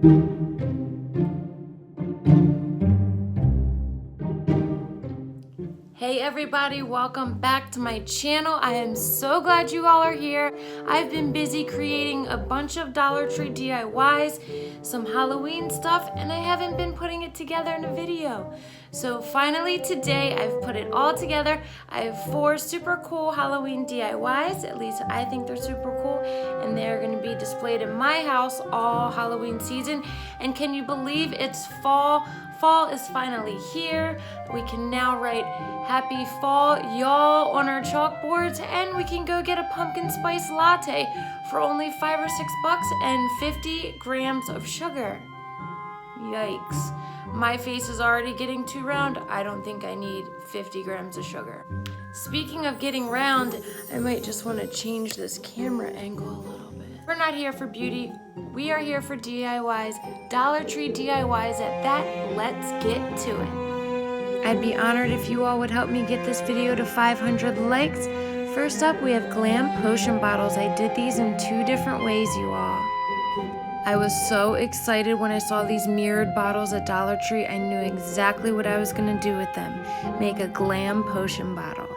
Hey everybody, welcome back to my channel. I am so glad you all are here. I've been busy creating a bunch of Dollar Tree DIYs, some Halloween stuff, and I haven't been putting it together in a video. So finally today I've put it all together. I have 4 super cool Halloween DIYs, at least I think they're super cool, and they're gonna be displayed in my house all Halloween season. And can you believe it's fall? Fall is finally here. We can now write happy fall y'all on our chalkboards, and we can go get a pumpkin spice latte for only $5 or $6 and 50 grams of sugar. Yikes. My face is already getting too round. I don't think I need 50 grams of sugar. Speaking of getting round, I might just want to change this camera angle a little bit. We're not here for beauty. We are here for DIYs, Dollar Tree DIYs at that. Let's get to it. I'd be honored if you all would help me get this video to 500 likes. First up, we have Glam potion bottles. I did these in 2 different ways, you all. I was so excited when I saw these mirrored bottles at Dollar Tree. I knew exactly what I was gonna do with them. Make a Glam potion bottle.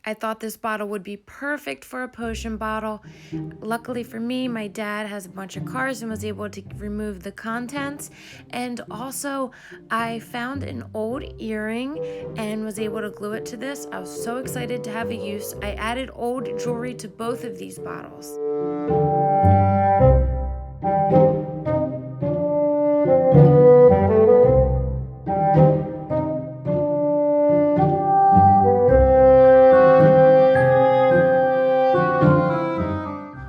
I thought this bottle would be perfect for a potion bottle. Luckily for me, my dad has a bunch of cars and was able to remove the contents. And also, I found an old earring and was able to glue it to this. I was so excited to have a use. I added old jewelry to both of these bottles.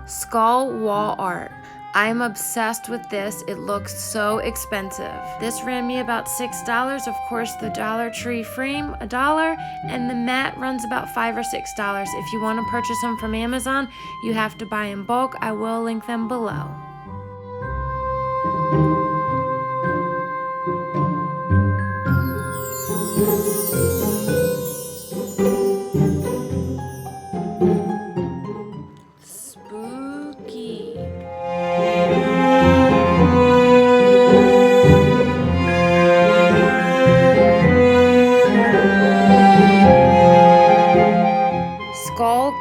Skull wall art. I'm obsessed with this. It looks so expensive. This ran me about $6. Of course, the Dollar Tree frame, $1, and the mat runs about $5 or $6. If you want to purchase them from Amazon, you have to buy in bulk. I will link them below.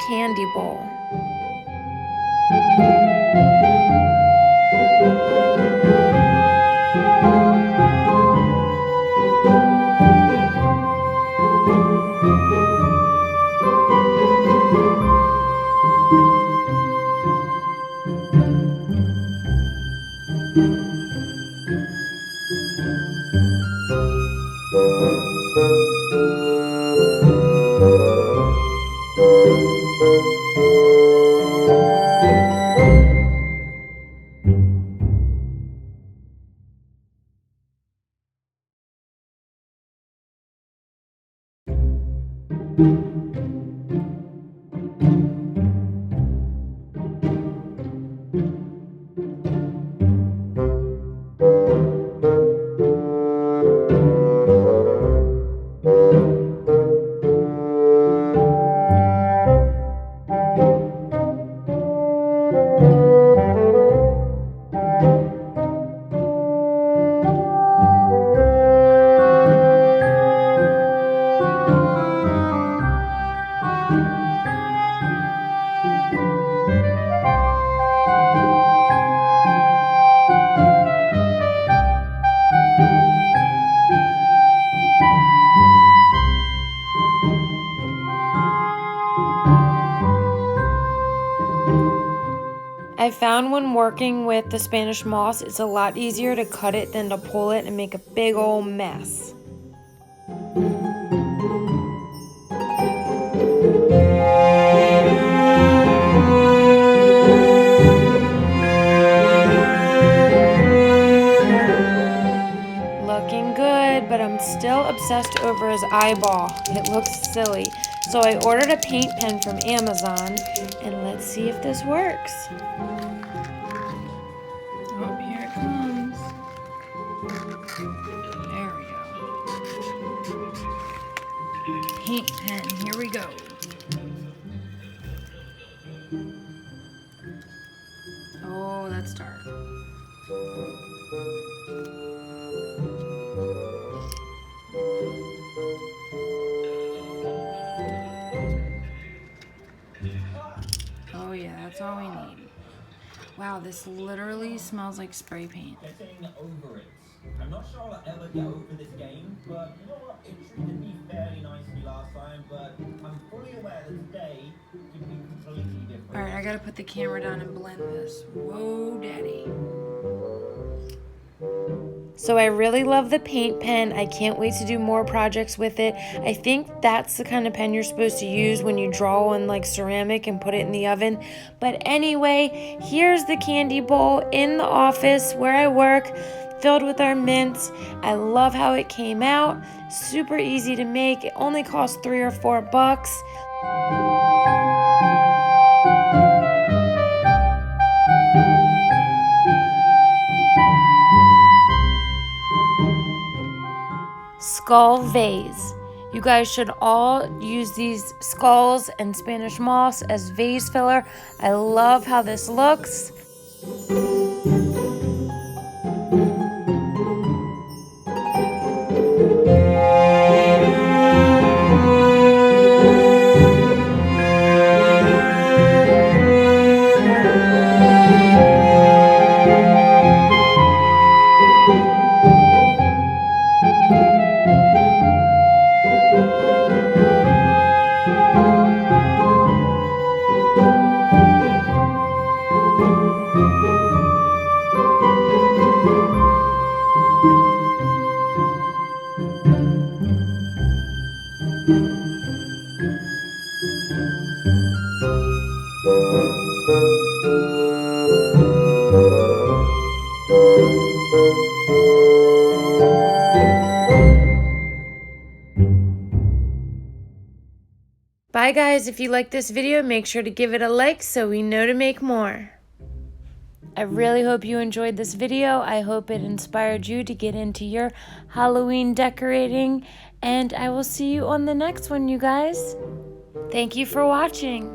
Candy bowl. I found when working with the Spanish moss, it's a lot easier to cut it than to pull it and make a big old mess. but I'm still obsessed over his eyeball. It looks silly. So I ordered a paint pen from Amazon, and let's see if this works. Oh, here it comes. There we go. Paint pen, here we go. Oh, that's dark. Oh yeah, that's all we need. Wow, this literally smells like spray paint. Getting over it. I'm not sure I'll ever get over this game, but you know what? It treated me fairly nicely last time, but I'm fully aware that today could be completely different. Alright, I gotta put the camera down and blend this. Whoa, daddy. So I really love the paint pen. I can't wait to do more projects with it. I think that's the kind of pen you're supposed to use when you draw on like ceramic and put it in the oven. But anyway, here's the candy bowl in the office where I work, filled with our mints. I love how it came out. Super easy to make. It only cost $3 or $4. Skull vase. You guys should all use these skulls and Spanish moss as vase filler. I love how this looks. Bye guys, if you like this video, make sure to give it a like so we know to make more. I really hope you enjoyed this video. I hope it inspired you to get into your Halloween decorating, and I will see you on the next one, you guys. Thank you for watching.